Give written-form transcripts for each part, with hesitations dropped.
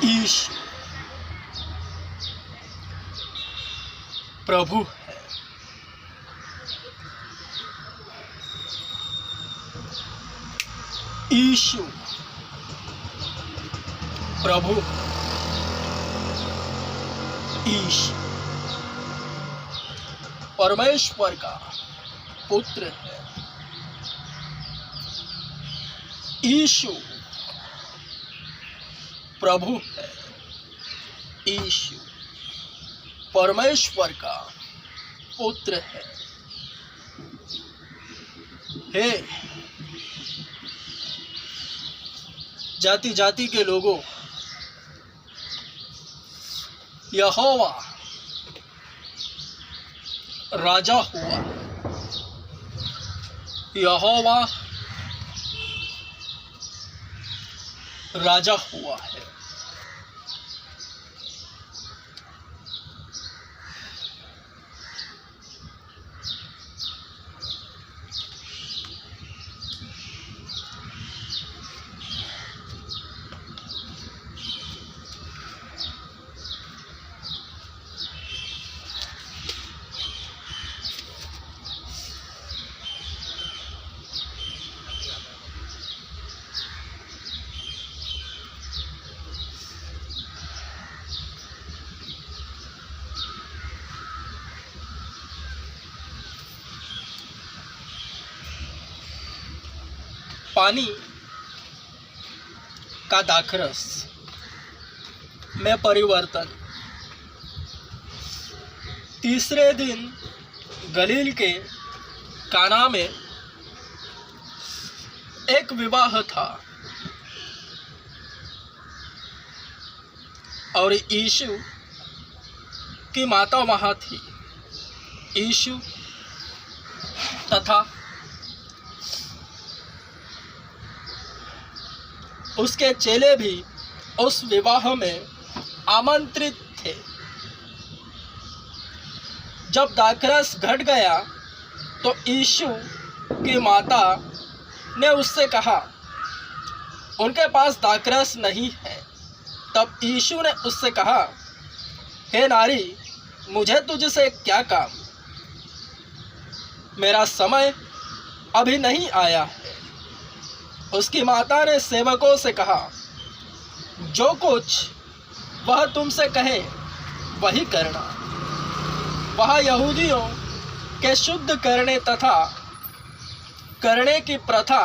ईश प्रभु है। यीशु प्रभु, ईश परमेश्वर का पुत्र है। यीशु प्रभु है। यीशु परमेश्वर का पुत्र है। हे जाति जाति के लोगों, यहोवा राजा हुआ। यहोवा राजा हुआ है। पानी का दाखरस में परिवर्तन। तीसरे दिन गलील के काना में एक विवाह था और यीशु की माता वहाँ थी। यीशु तथा उसके चेले भी उस विवाह में आमंत्रित थे। जब दाखरस घट गया तो यीशु की माता ने उससे कहा, उनके पास दाखरस नहीं है। तब यीशु ने उससे कहा, हे नारी, मुझे तुझसे क्या काम? मेरा समय अभी नहीं आया है। उसकी माता ने सेवकों से कहा, जो कुछ वह तुमसे कहे वही करना। वह यहूदियों के शुद्ध करने तथा करने की प्रथा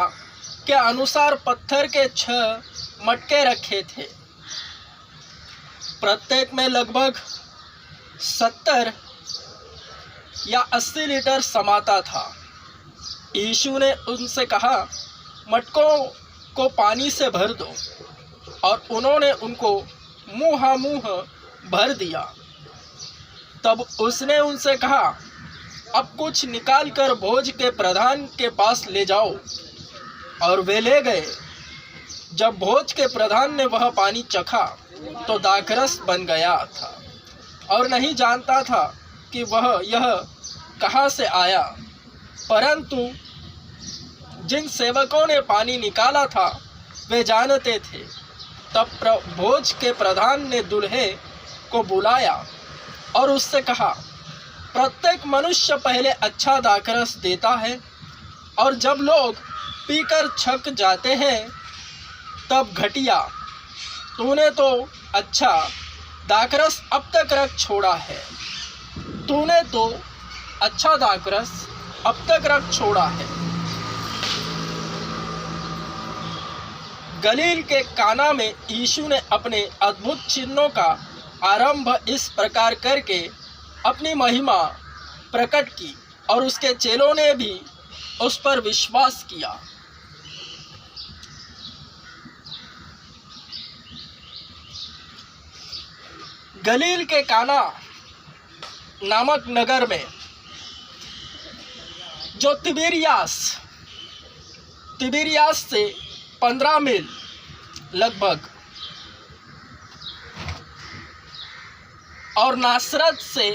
के अनुसार पत्थर के 6 मटके रखे थे। प्रत्येक में लगभग 70 या 80 लीटर समाता था। यीशु ने उनसे कहा, मटकों को पानी से भर दो। और उन्होंने उनको मुँह भर दिया। तब उसने उनसे कहा, अब कुछ निकाल कर भोज के प्रधान के पास ले जाओ। और वे ले गए। जब भोज के प्रधान ने वह पानी चखा तो दाखरस बन गया था और नहीं जानता था कि वह यह कहाँ से आया। परंतु जिन सेवकों ने पानी निकाला था वे जानते थे। तब भोज के प्रधान ने दूल्हे को बुलाया और उससे कहा, प्रत्येक मनुष्य पहले अच्छा दाखरस देता है और जब लोग पीकर छक जाते हैं तब घटिया। तूने तो अच्छा दाखरस अब तक रख छोड़ा है। तूने तो अच्छा दाखरस अब तक रख छोड़ा है। गलील के काना में यीशु ने अपने अद्भुत चिन्हों का आरंभ इस प्रकार करके अपनी महिमा प्रकट की और उसके चेलों ने भी उस पर विश्वास किया। गलील के काना नामक नगर में जो तिबिरियास से 15 मील लगभग और नासरत से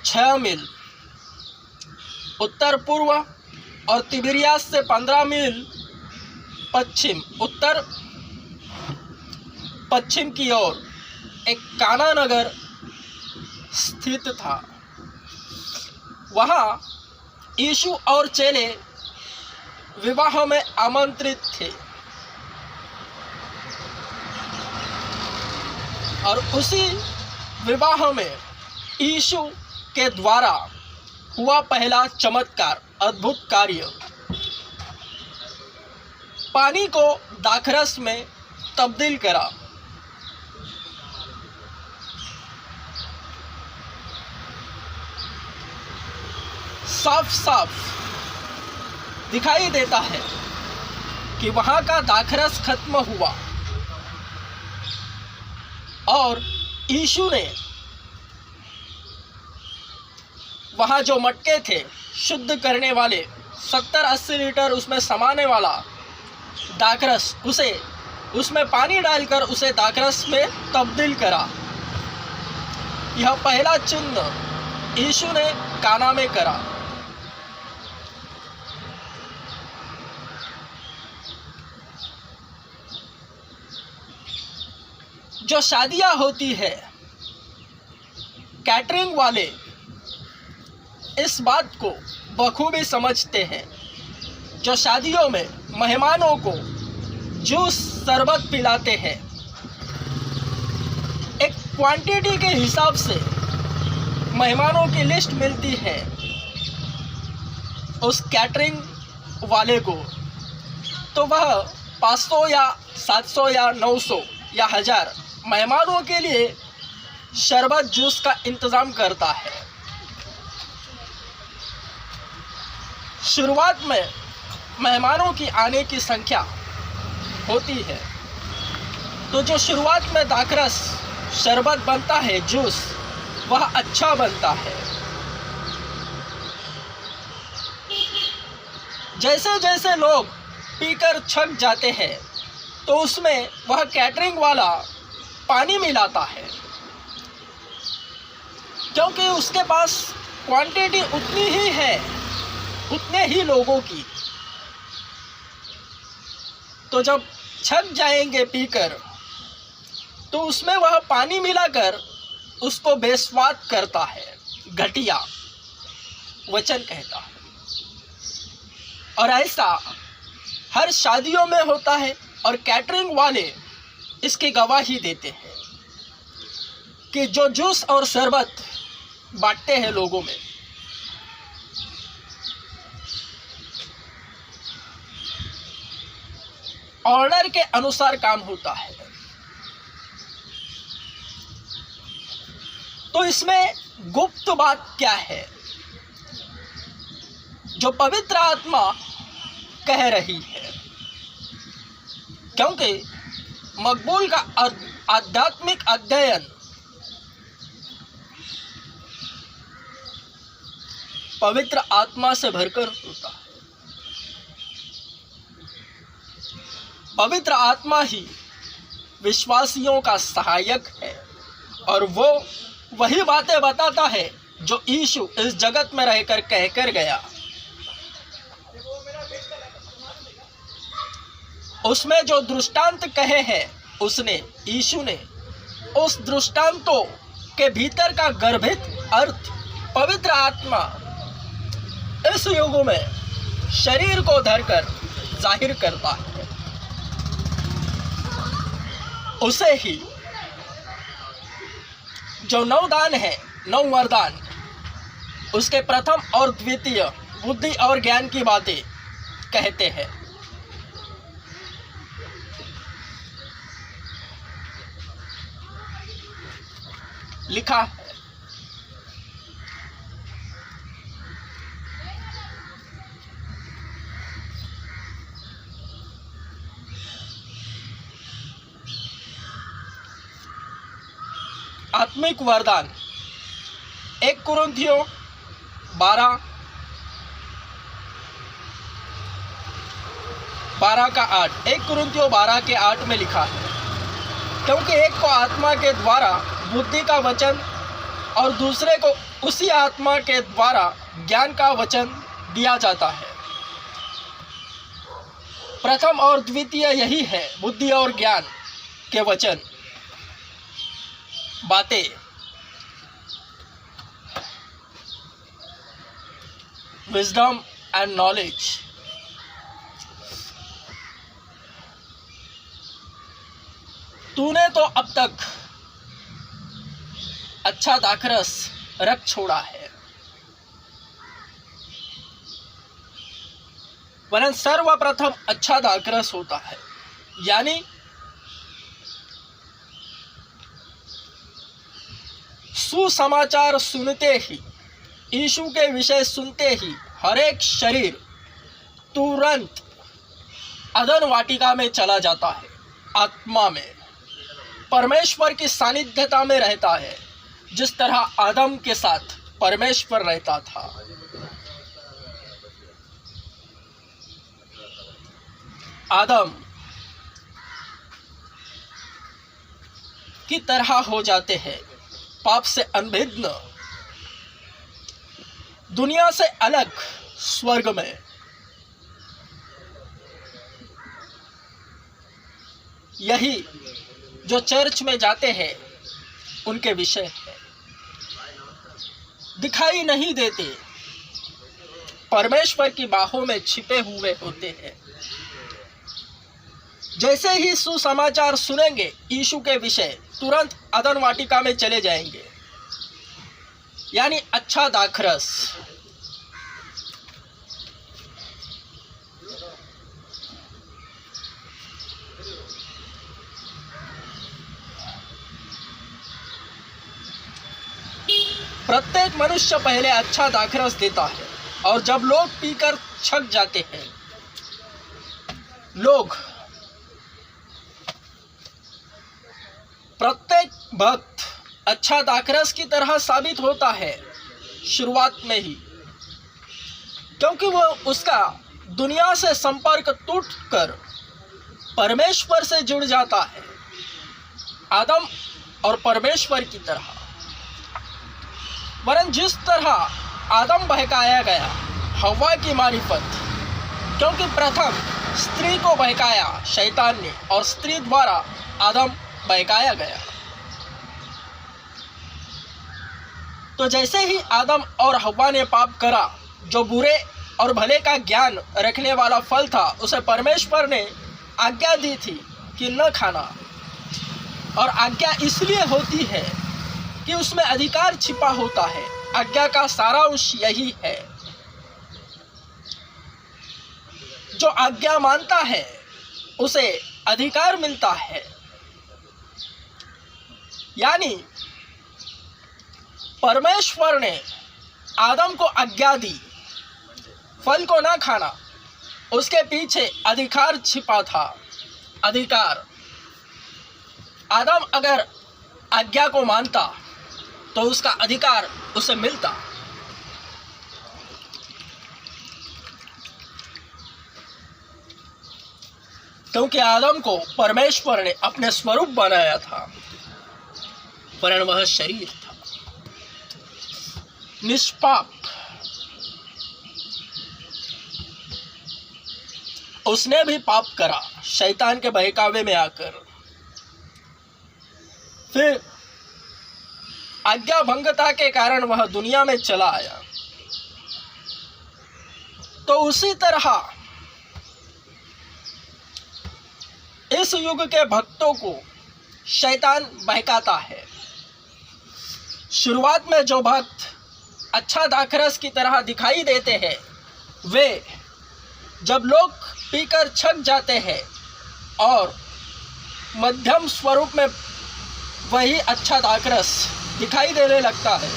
6 मील उत्तर पूर्व और तिबिरियास से 15 मील पश्चिम उत्तर पश्चिम की ओर एक काना नगर स्थित था। वहाँ यीशु और चेले विवाह में आमंत्रित थे और उसी विवाह में यीशु के द्वारा हुआ पहला चमत्कार, अद्भुत कार्य, पानी को दाखरस में तब्दील करा। साफ साफ दिखाई देता है कि वहाँ का दाखरस खत्म हुआ और यीशु ने वहाँ जो मटके थे शुद्ध करने वाले 70-80 लीटर उसमें समाने वाला दाखरस, उसे उसमें पानी डालकर उसे दाखरस में तब्दील करा। यह पहला चिन्ह यीशु ने काना में करा। जो शादियां होती है, कैटरिंग वाले इस बात को बखूबी समझते हैं। जो शादियों में मेहमानों को जूस शरबत पिलाते हैं, एक क्वांटिटी के हिसाब से मेहमानों की लिस्ट मिलती है उस कैटरिंग वाले को, तो वह 500 या 700 या 900 या 1000 मेहमानों के लिए शरबत जूस का इंतज़ाम करता है। शुरुआत में मेहमानों की आने की संख्या होती है, तो जो शुरुआत में दाखरस शरबत बनता है, जूस, वह अच्छा बनता है। जैसे जैसे लोग पीकर छक जाते हैं तो उसमें वह कैटरिंग वाला पानी मिलाता है, क्योंकि उसके पास क्वांटिटी उतनी ही है, उतने ही लोगों की। तो जब छक जाएंगे पीकर, तो उसमें वह पानी मिलाकर उसको बेस्वाद करता है, घटिया वचन कहता है। और ऐसा हर शादियों में होता है और कैटरिंग वाले इसकी गवाही देते हैं कि जो जूस और शरबत बांटते हैं लोगों में, ऑर्डर के अनुसार काम होता है। तो इसमें गुप्त बात क्या है जो पवित्र आत्मा कह रही है? क्योंकि मकबूल का आध्यात्मिक अध्ययन पवित्र आत्मा से भरकर होता है। पवित्र आत्मा ही विश्वासियों का सहायक है और वो वही बातें बताता है जो यीशु इस जगत में रहकर कहकर गया। उसमें जो दृष्टांत कहे हैं, उसने, यीशु ने, उस दृष्टांतों के भीतर का गर्भित अर्थ पवित्र आत्मा इस युग में शरीर को धरकर जाहिर करता है। उसे ही जो 9 दान है, 9 वरदान, उसके प्रथम और द्वितीय बुद्धि और ज्ञान की बातें कहते हैं। लिखा है, आत्मिक वरदान 1 कुरिन्थियों 12 का 8, 1 कुरिन्थियों 12 के 8 में लिखा है, क्योंकि एक को आत्मा के द्वारा बुद्धि का वचन और दूसरे को उसी आत्मा के द्वारा ज्ञान का वचन दिया जाता है। प्रथम और द्वितीय यही है, बुद्धि और ज्ञान के वचन। बातें विजडम एंड नॉलेज तूने तो अब तक अच्छा दाखरस रख छोड़ा है, वरन सर्वप्रथम अच्छा दाखरस होता है। यानी सुसमाचार सुनते ही, यीशु के विषय सुनते ही हर एक शरीर तुरंत अदन वाटिका में चला जाता है, आत्मा में परमेश्वर की सानिध्यता में रहता है, जिस तरह आदम के साथ परमेश्वर रहता था। आदम की तरह हो जाते हैं, पाप से अनभिज्ञ, दुनिया से अलग स्वर्ग में। यही जो चर्च में जाते हैं उनके विषय है। दिखाई नहीं देते, परमेश्वर की बाहों में छिपे हुए होते हैं। जैसे ही सुसमाचार सुनेंगे यीशु के विषय, तुरंत अदन वाटिका में चले जाएंगे। यानी अच्छा दाखरस। प्रत्येक मनुष्य पहले अच्छा दाखरस देता है, और जब लोग पीकर छक जाते हैं, लोग प्रत्येक भक्त अच्छा दाखरस की तरह साबित होता है शुरुआत में ही, क्योंकि वो उसका दुनिया से संपर्क टूटकर परमेश्वर से जुड़ जाता है, आदम और परमेश्वर की तरह। वरन जिस तरह आदम बहकाया गया हव्वा की मारिफत, क्योंकि प्रथम स्त्री को बहकाया शैतान ने, और स्त्री द्वारा आदम बहकाया गया। तो जैसे ही आदम और हव्वा ने पाप करा, जो बुरे और भले का ज्ञान रखने वाला फल था, उसे परमेश्वर ने आज्ञा दी थी कि न खाना। और आज्ञा इसलिए होती है कि उसमें अधिकार छिपा होता है। आज्ञा का सारांश यही है, जो आज्ञा मानता है उसे अधिकार मिलता है। यानी परमेश्वर ने आदम को आज्ञा दी फल को ना खाना, उसके पीछे अधिकार छिपा था। अधिकार, आदम अगर आज्ञा को मानता तो उसका अधिकार उसे मिलता। क्योंकि आदम को परमेश्वर ने अपने स्वरूप बनाया था, वरन वह शरीर था निष्पाप। उसने भी पाप करा शैतान के बहकावे में आकर। फिर आज्ञा भंगता के कारण वह दुनिया में चला आया। तो उसी तरह इस युग के भक्तों को शैतान बहकाता है। शुरुआत में जो भक्त अच्छा दाखरस की तरह दिखाई देते हैं, वे जब लोग पीकर छक जाते हैं और मध्यम स्वरूप में वही अच्छा दाखरस दिखाई देने लगता है,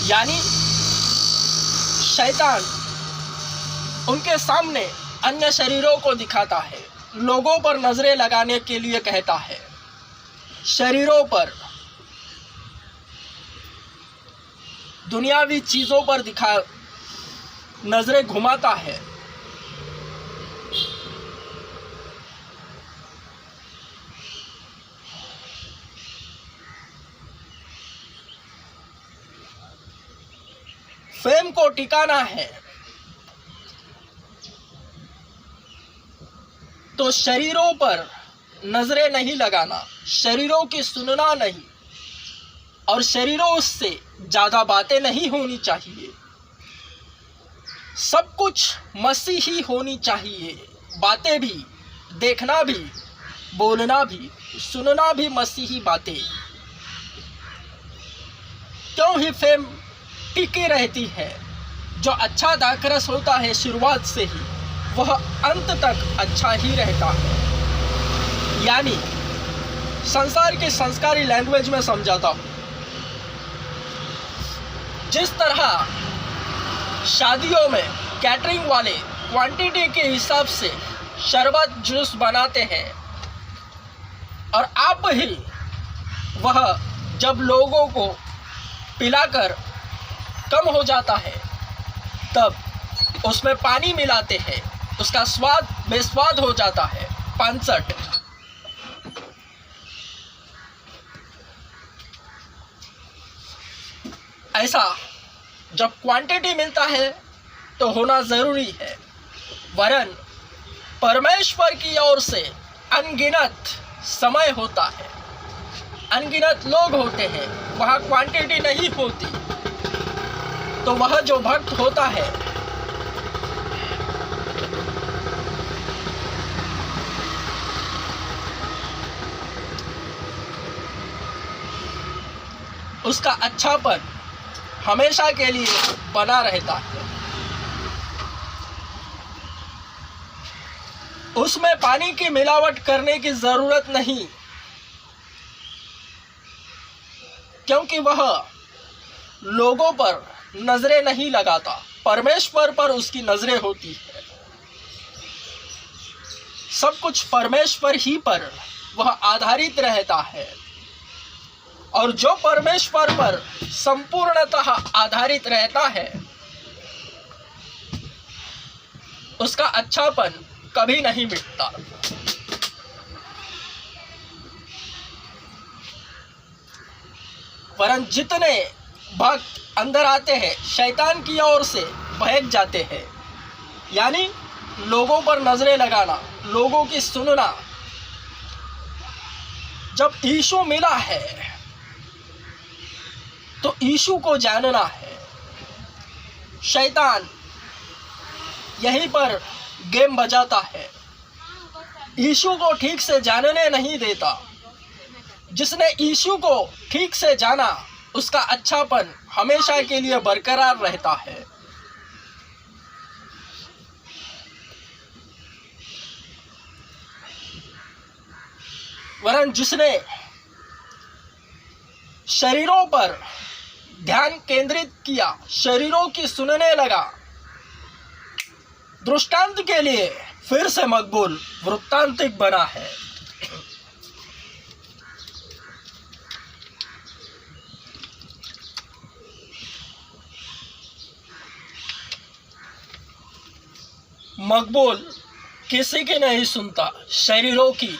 यानी शैतान उनके सामने अन्य शरीरों को दिखाता है, लोगों पर नजरें लगाने के लिए कहता है, शरीरों पर, दुनियावी चीजों पर नजरें घुमाता है। फेम को टिकाना है तो शरीरों पर नजरें नहीं लगाना, शरीरों की सुनना नहीं, और शरीरों से ज़्यादा बातें नहीं होनी चाहिए। सब कुछ मसीही होनी चाहिए। बातें भी, देखना भी, बोलना भी, सुनना भी मसीही बातें। क्यों ही फेम टिकी रहती है। जो अच्छा दाखरस होता है शुरुआत से ही, वह अंत तक अच्छा ही रहता है। यानी संसार के संस्कारी लैंग्वेज में समझाता हूँ, जिस तरह शादियों में कैटरिंग वाले क्वांटिटी के हिसाब से शरबत जूस बनाते हैं, और आप ही वह जब लोगों को पिलाकर कम हो जाता है तब उसमें पानी मिलाते हैं, उसका स्वाद बेस्वाद हो जाता है। 65 ऐसा जब क्वांटिटी मिलता है तो होना ज़रूरी है, वरन परमेश्वर की ओर से अनगिनत समय होता है, अनगिनत लोग होते हैं, वहाँ क्वांटिटी नहीं होती। तो वह जो भक्त होता है उसका अच्छापन हमेशा के लिए बना रहता है। उसमें पानी की मिलावट करने की ज़रूरत नहीं, क्योंकि वह लोगों पर नज़रें नहीं लगाता, परमेश्वर पर उसकी नज़रें होती है। सब कुछ परमेश्वर ही पर वह आधारित रहता है, और जो परमेश्वर पर संपूर्णतः आधारित रहता है उसका अच्छापन कभी नहीं मिटता। वरन जितने भक्त अंदर आते हैं शैतान की ओर से बहक जाते हैं। यानी लोगों पर नजरें लगाना, लोगों की सुनना। जब यीशु मिला है तो यीशु को जानना है। शैतान यहीं पर गेम बजाता है, यीशु को ठीक से जानने नहीं देता। जिसने यीशु को ठीक से जाना उसका अच्छापन हमेशा के लिए बरकरार रहता है। वरन जिसने शरीरों पर ध्यान केंद्रित किया, शरीरों की सुनने लगा, दृष्टांत के लिए फिर से मकबूल वृत्तांतिक बना है। मकबूल किसी की नहीं सुनता, शरीरों की।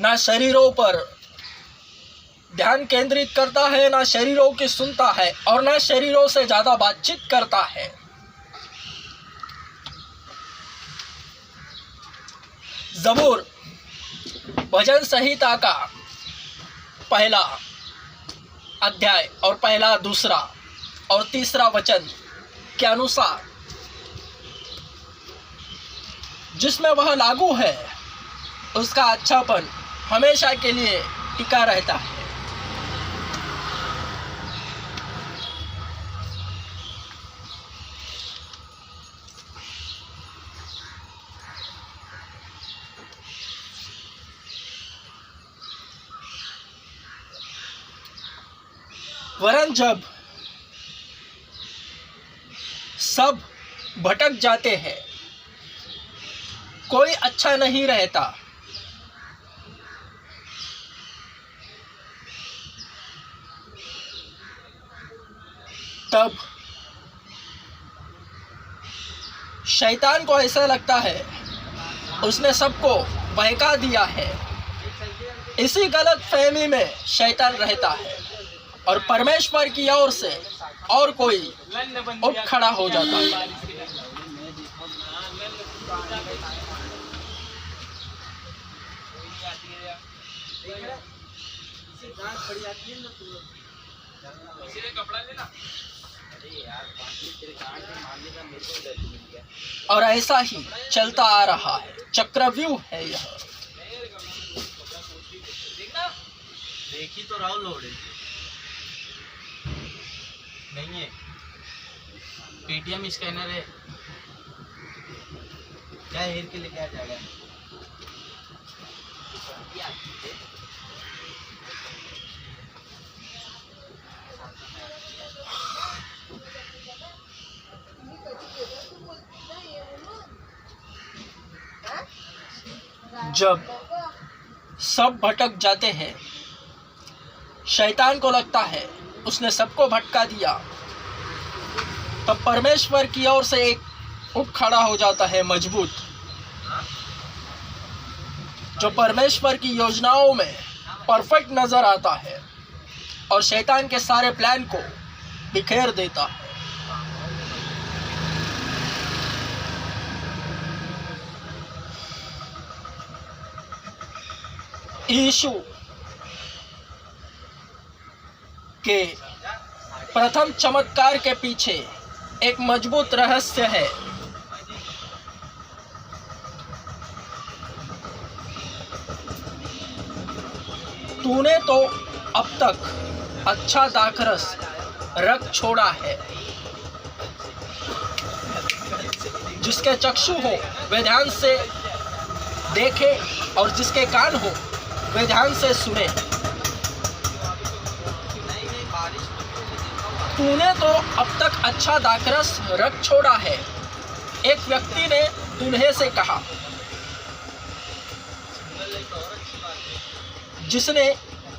ना शरीरों पर ध्यान केंद्रित करता है, ना शरीरों की सुनता है, और ना शरीरों से ज्यादा बातचीत करता है। ज़बूर भजन संहिता का पहला अध्याय और पहला, दूसरा और तीसरा वचन के अनुसार जिसमें वह लागू है उसका अच्छापन हमेशा के लिए टिका रहता है। वरन जब सब भटक जाते हैं, कोई अच्छा नहीं रहता, तब शैतान को ऐसा लगता है उसने सबको बहका दिया है। इसी गलत फहमी में शैतान रहता है और परमेश्वर की ओर से और कोई उठ खड़ा हो जाता है। और ऐसा ही चलता आ रहा है, चक्रव्यूह है यह। देखी तो राहुल लोड़े नहीं है, पेटीएम स्कैनर है क्या, हेर के लेके आ जाएगा। जब सब भटक जाते हैं, शैतान को लगता है उसने सबको भटका दिया, तब परमेश्वर की ओर से एक उठ खड़ा हो जाता है मजबूत, जो परमेश्वर की योजनाओं में परफेक्ट नजर आता है और शैतान के सारे प्लान को बिखेर देता है। यीशु के प्रथम चमत्कार के पीछे एक मजबूत रहस्य है। तूने तो अब तक अच्छा दाखरस रख छोड़ा है। जिसके चक्षु हो वे ध्यान से देखे और जिसके कान हो वे ध्यान से सुने। तूने तो अब तक अच्छा दाखरस रख छोड़ा है, एक व्यक्ति ने दूल्हे से कहा, जिसने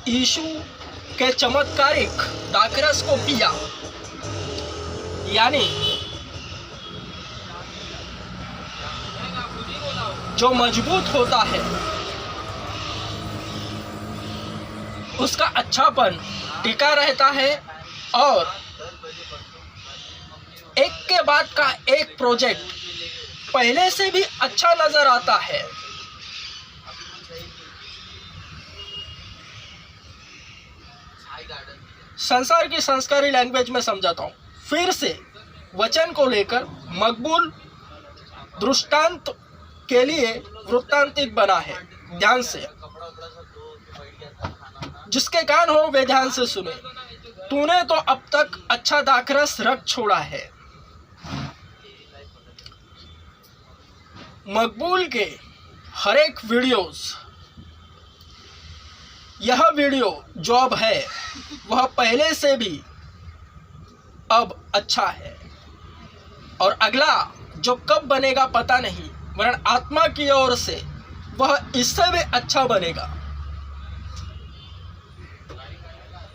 यीशु के चमत्कारिक दाखरस को पिया। यानी जो मजबूत होता है उसका अच्छापन टिका रहता है और एक के बाद का एक प्रोजेक्ट पहले से भी अच्छा नजर आता है। संसार की संस्कारी लैंग्वेज में समझाता हूं। फिर से वचन को लेकर मकबूल दृष्टांत के लिए वृत्तांतिक बना है। ध्यान से, जिसके कान हो वे ध्यान से सुने। तूने तो अब तक अच्छा दाखरस रख छोड़ा है। मकबूल के हर एक वीडियोस, यह वीडियो जो अब है वह पहले से भी अब अच्छा है और अगला जो कब बनेगा पता नहीं, वरन आत्मा की ओर से वह इससे भी अच्छा बनेगा।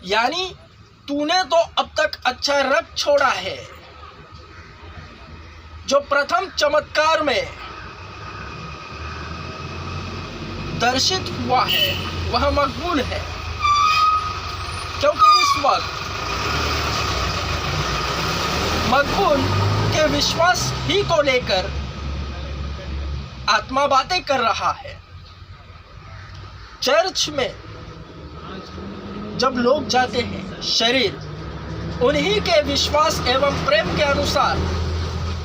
यानी तूने तो अब तक अच्छा रख छोड़ा है। जो प्रथम चमत्कार में दर्शित हुआ है वह मकबूल है, क्योंकि इस वक्त मकबूल के विश्वास ही को लेकर आत्मा बातें कर रहा है। चर्च में जब लोग जाते हैं, शरीर उन्हीं के विश्वास एवं प्रेम के अनुसार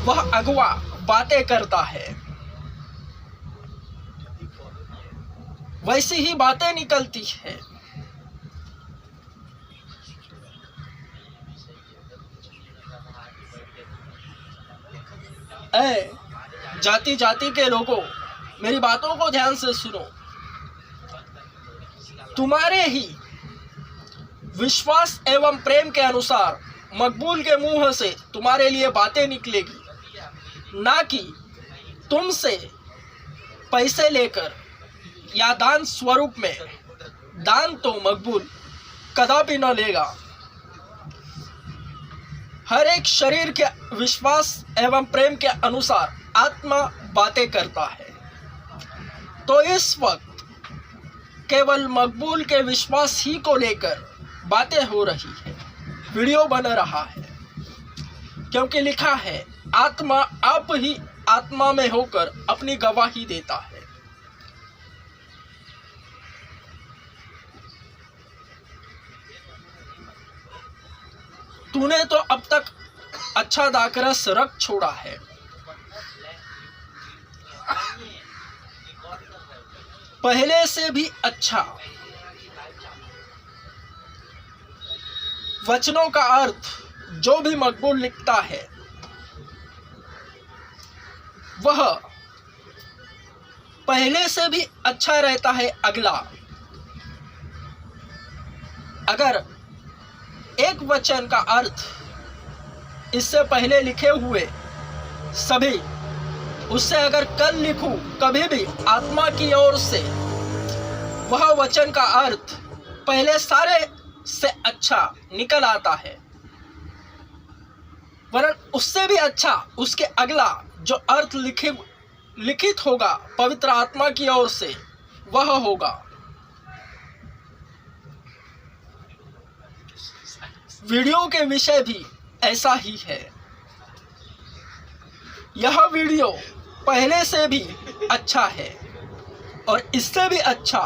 वह अगुआ बातें करता है, वैसी ही बातें निकलती है। ऐ जाति जाति के लोगों, मेरी बातों को ध्यान से सुनो। तुम्हारे ही विश्वास एवं प्रेम के अनुसार मकबूल के मुंह से तुम्हारे लिए बातें निकलेगी, ना कि तुमसे पैसे लेकर या दान स्वरूप में। दान तो मकबूल कदापि न लेगा। हर एक शरीर के विश्वास एवं प्रेम के अनुसार आत्मा बातें करता है। तो इस वक्त केवल मकबूल के विश्वास ही को लेकर बातें हो रही है, वीडियो बन रहा है, क्योंकि लिखा है आत्मा आप ही आत्मा में होकर अपनी गवाही देता है। तूने तो अब तक अच्छा दाकरस रख छोड़ा है, पहले से भी अच्छा। वचनों का अर्थ जो भी मकबूल लिखता है वह पहले से भी अच्छा रहता है अगला। अगर एक वचन का अर्थ इससे पहले लिखे हुए सभी, उससे अगर कल लिखूं कभी भी आत्मा की ओर से, वह वचन का अर्थ पहले सारे से अच्छा निकल आता है, वरन उससे भी अच्छा उसके अगला जो अर्थ लिखित होगा पवित्र आत्मा की ओर से वह होगा। वीडियो के विषय भी ऐसा ही है। यह वीडियो पहले से भी अच्छा है और इससे भी अच्छा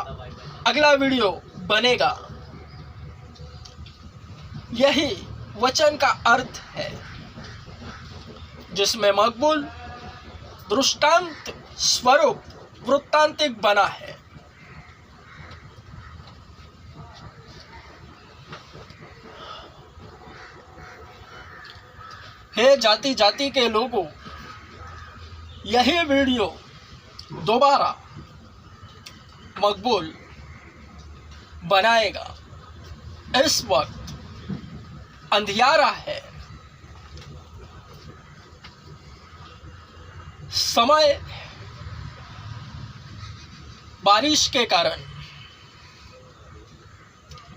अगला वीडियो बनेगा। यही वचन का अर्थ है जिसमें मकबूल दृष्टांत स्वरूप वृत्तांतिक बना है। हे जाति जाति के लोगों, यही वीडियो दोबारा मकबूल बनाएगा। इस वक्त अंधियारा है, समय बारिश के कारण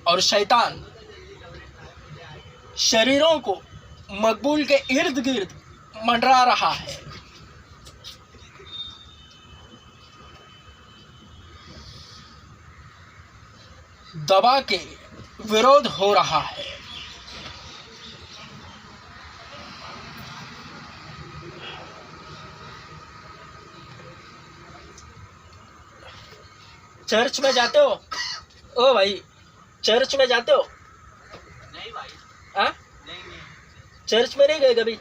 और शैतान शरीरों को मकबूल के इर्द गिर्द मंडरा रहा है। दबा के विरोध हो रहा है। चर्च में जाते हो? ओ भाई, चर्च में जाते हो? नहीं भाई। हाँ? नहीं। चर्च में नहीं गए कभी?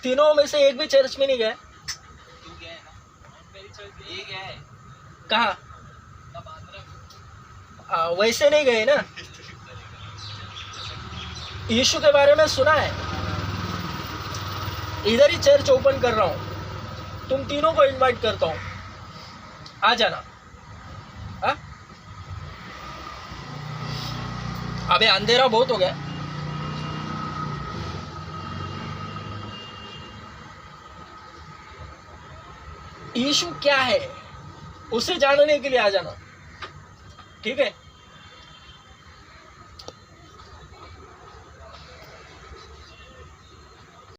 तीनों में से एक भी चर्च में नहीं गए? तू गया है ना? ये गया है। कहाँ? वैसे नहीं गए ना? यीशु के बारे में सुना है, इधर ही चर्च ओपन कर रहा हूं, तुम तीनों को इनवाइट करता हूं, आ जाना। हाँ? अबे अंधेरा बहुत हो गया। यीशु क्या है उसे जानने के लिए आ जाना, ठीक है?